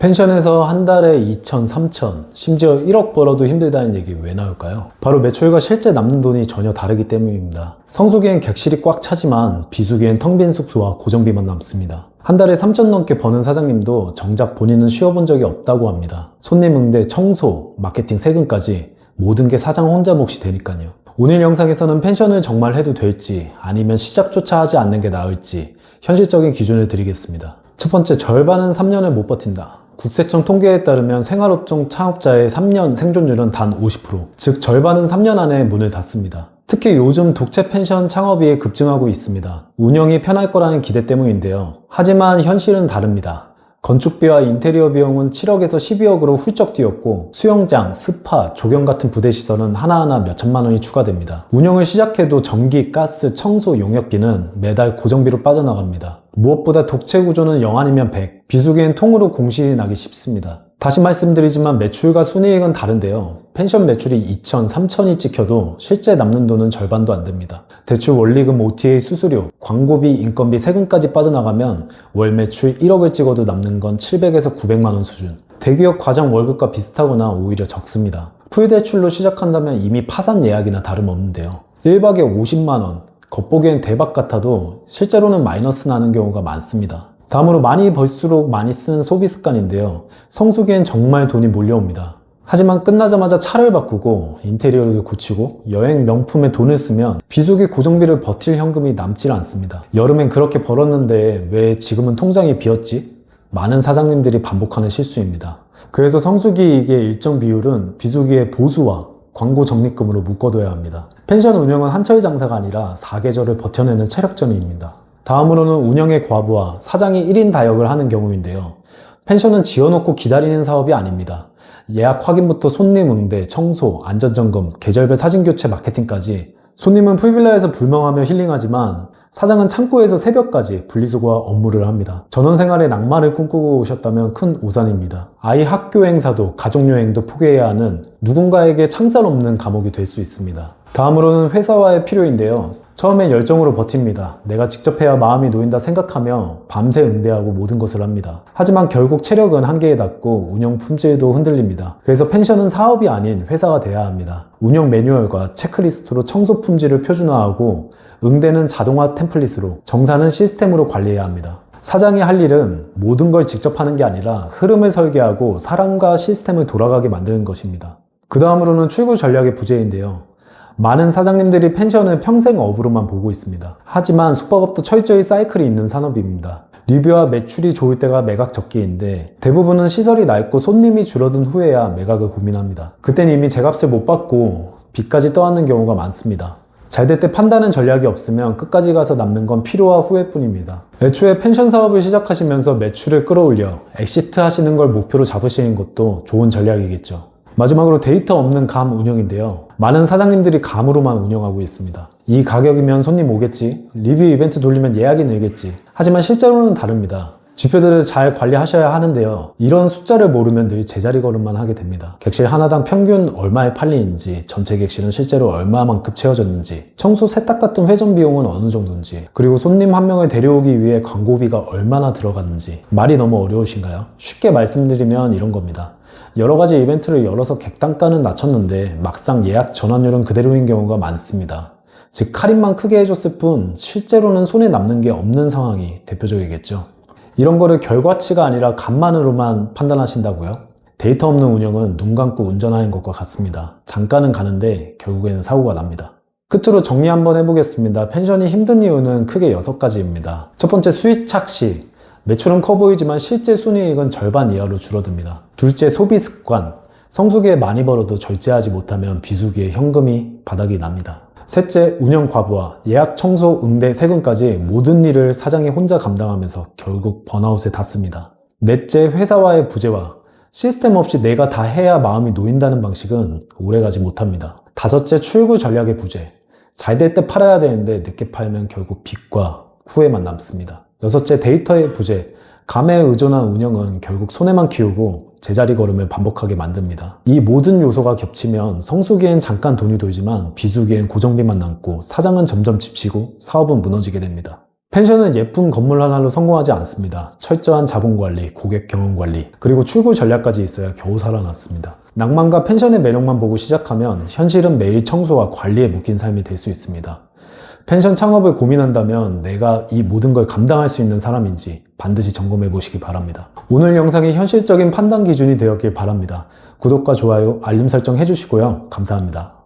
펜션에서 한 달에 2천, 3천, 심지어 1억 벌어도 힘들다는 얘기 왜 나올까요? 바로 매출과 실제 남는 돈이 전혀 다르기 때문입니다. 성수기엔 객실이 꽉 차지만 비수기엔 텅 빈 숙소와 고정비만 남습니다. 한 달에 3천 넘게 버는 사장님도 정작 본인은 쉬어본 적이 없다고 합니다. 손님 응대, 청소, 마케팅, 세금까지 모든 게 사장 혼자 몫이 되니까요. 오늘 영상에서는 펜션을 정말 해도 될지 아니면 시작조차 하지 않는 게 나을지 현실적인 기준을 드리겠습니다. 첫 번째, 절반은 3년을 못 버틴다. 국세청 통계에 따르면 생활업종 창업자의 3년 생존율은 단 50%, 즉 절반은 3년 안에 문을 닫습니다. 특히 요즘 독채 펜션 창업이 급증하고 있습니다. 운영이 편할 거라는 기대 때문인데요. 하지만 현실은 다릅니다. 건축비와 인테리어 비용은 7억에서 12억으로 훌쩍 뛰었고 수영장, 스파, 조경 같은 부대시설은 하나하나 몇천만 원이 추가됩니다. 운영을 시작해도 전기, 가스, 청소, 용역비는 매달 고정비로 빠져나갑니다. 무엇보다 독채 구조는 0 아니면 100, 비수기엔 통으로 공실이 나기 쉽습니다. 다시 말씀드리지만 매출과 순이익은 다른데요. 펜션 매출이 2천, 3천이 찍혀도 실제 남는 돈은 절반도 안 됩니다. 대출 원리금, OTA 수수료, 광고비, 인건비, 세금까지 빠져나가면 월 매출 1억을 찍어도 남는 건 700에서 900만 원 수준. 대기업 과장 월급과 비슷하거나 오히려 적습니다. 풀대출로 시작한다면 이미 파산 예약이나 다름없는데요. 1박에 50만 원, 겉보기엔 대박 같아도 실제로는 마이너스 나는 경우가 많습니다. 다음으로 많이 벌수록 많이 쓰는 소비 습관인데요. 성수기엔 정말 돈이 몰려옵니다. 하지만 끝나자마자 차를 바꾸고 인테리어를 고치고 여행 명품에 돈을 쓰면 비수기 고정비를 버틸 현금이 남질 않습니다. 여름엔 그렇게 벌었는데 왜 지금은 통장이 비었지? 많은 사장님들이 반복하는 실수입니다. 그래서 성수기 이익의 일정 비율은 비수기의 보수와 광고 적립금으로 묶어둬야 합니다. 펜션 운영은 한철 장사가 아니라 4계절을 버텨내는 체력전입니다. 다음으로는 운영의 과부하, 사장이 1인 다역을 하는 경우인데요. 펜션은 지어놓고 기다리는 사업이 아닙니다. 예약 확인부터 손님 응대, 청소, 안전점검, 계절별 사진교체, 마케팅까지. 손님은 풀빌라에서 불멍하며 힐링하지만 사장은 창고에서 새벽까지 분리수거와 업무를 합니다. 전원생활의 낭만을 꿈꾸고 오셨다면 큰 오산입니다. 아이 학교 행사도 가족여행도 포기해야 하는 누군가에게 창살 없는 감옥이 될 수 있습니다. 다음으로는 회사와의 필요인데요. 처음엔 열정으로 버팁니다. 내가 직접 해야 마음이 놓인다 생각하며 밤새 응대하고 모든 것을 합니다. 하지만 결국 체력은 한계에 닿고 운영 품질도 흔들립니다. 그래서 펜션은 사업이 아닌 회사가 돼야 합니다. 운영 매뉴얼과 체크리스트로 청소 품질을 표준화하고 응대는 자동화 템플릿으로, 정사는 시스템으로 관리해야 합니다. 사장이 할 일은 모든 걸 직접 하는 게 아니라 흐름을 설계하고 사람과 시스템을 돌아가게 만드는 것입니다. 그 다음으로는 출구 전략의 부재인데요. 많은 사장님들이 펜션을 평생업으로만 보고 있습니다. 하지만 숙박업도 철저히 사이클이 있는 산업입니다. 리뷰와 매출이 좋을 때가 매각 적기인데 대부분은 시설이 낡고 손님이 줄어든 후에야 매각을 고민합니다. 그땐 이미 제값을 못 받고 빚까지 떠안는 경우가 많습니다. 잘 될 때 판다는 전략이 없으면 끝까지 가서 남는 건 피로와 후회뿐입니다. 애초에 펜션 사업을 시작하시면서 매출을 끌어올려 엑시트 하시는 걸 목표로 잡으시는 것도 좋은 전략이겠죠. 마지막으로 데이터 없는 감 운영인데요. 많은 사장님들이 감으로만 운영하고 있습니다. 이 가격이면 손님 오겠지, 리뷰 이벤트 돌리면 예약이 늘겠지. 하지만 실제로는 다릅니다. 지표들을 잘 관리하셔야 하는데요. 이런 숫자를 모르면 늘 제자리 걸음만 하게 됩니다. 객실 하나당 평균 얼마에 팔리는지, 전체 객실은 실제로 얼마만큼 채워졌는지, 청소 세탁 같은 회전 비용은 어느 정도인지, 그리고 손님 한 명을 데려오기 위해 광고비가 얼마나 들어갔는지. 말이 너무 어려우신가요? 쉽게 말씀드리면 이런 겁니다. 여러 가지 이벤트를 열어서 객단가는 낮췄는데 막상 예약 전환율은 그대로인 경우가 많습니다. 즉 할인만 크게 해줬을 뿐 실제로는 손에 남는 게 없는 상황이 대표적이겠죠. 이런 거를 결과치가 아니라 값만으로만 판단하신다고요? 데이터 없는 운영은 눈 감고 운전하는 것과 같습니다. 장가는 가는데 결국에는 사고가 납니다. 끝으로 정리 한번 해보겠습니다. 펜션이 힘든 이유는 크게 6가지입니다. 첫 번째, 수익 착시. 매출은 커 보이지만 실제 순이익은 절반 이하로 줄어듭니다. 둘째, 소비 습관. 성수기에 많이 벌어도 절제하지 못하면 비수기에 현금이 바닥이 납니다. 셋째, 운영 과부하. 예약, 청소, 응대, 세금까지 모든 일을 사장이 혼자 감당하면서 결국 번아웃에 닿습니다. 넷째, 회사와의 부재화. 시스템 없이 내가 다 해야 마음이 놓인다는 방식은 오래가지 못합니다. 다섯째, 출구 전략의 부재. 잘 될 때 팔아야 되는데 늦게 팔면 결국 빚과 후회만 남습니다. 여섯째, 데이터의 부재. 감에 의존한 운영은 결국 손해만 키우고 제자리 걸음을 반복하게 만듭니다. 이 모든 요소가 겹치면 성수기엔 잠깐 돈이 돌지만 비수기엔 고정비만 남고 사장은 점점 지치고 사업은 무너지게 됩니다. 펜션은 예쁜 건물 하나로 성공하지 않습니다. 철저한 자본관리, 고객 경험관리, 그리고 출구 전략까지 있어야 겨우 살아났습니다. 낭만과 펜션의 매력만 보고 시작하면 현실은 매일 청소와 관리에 묶인 삶이 될 수 있습니다. 펜션 창업을 고민한다면 내가 이 모든 걸 감당할 수 있는 사람인지 반드시 점검해 보시기 바랍니다. 오늘 영상이 현실적인 판단 기준이 되었길 바랍니다. 구독과 좋아요, 알림 설정 해주시고요. 감사합니다.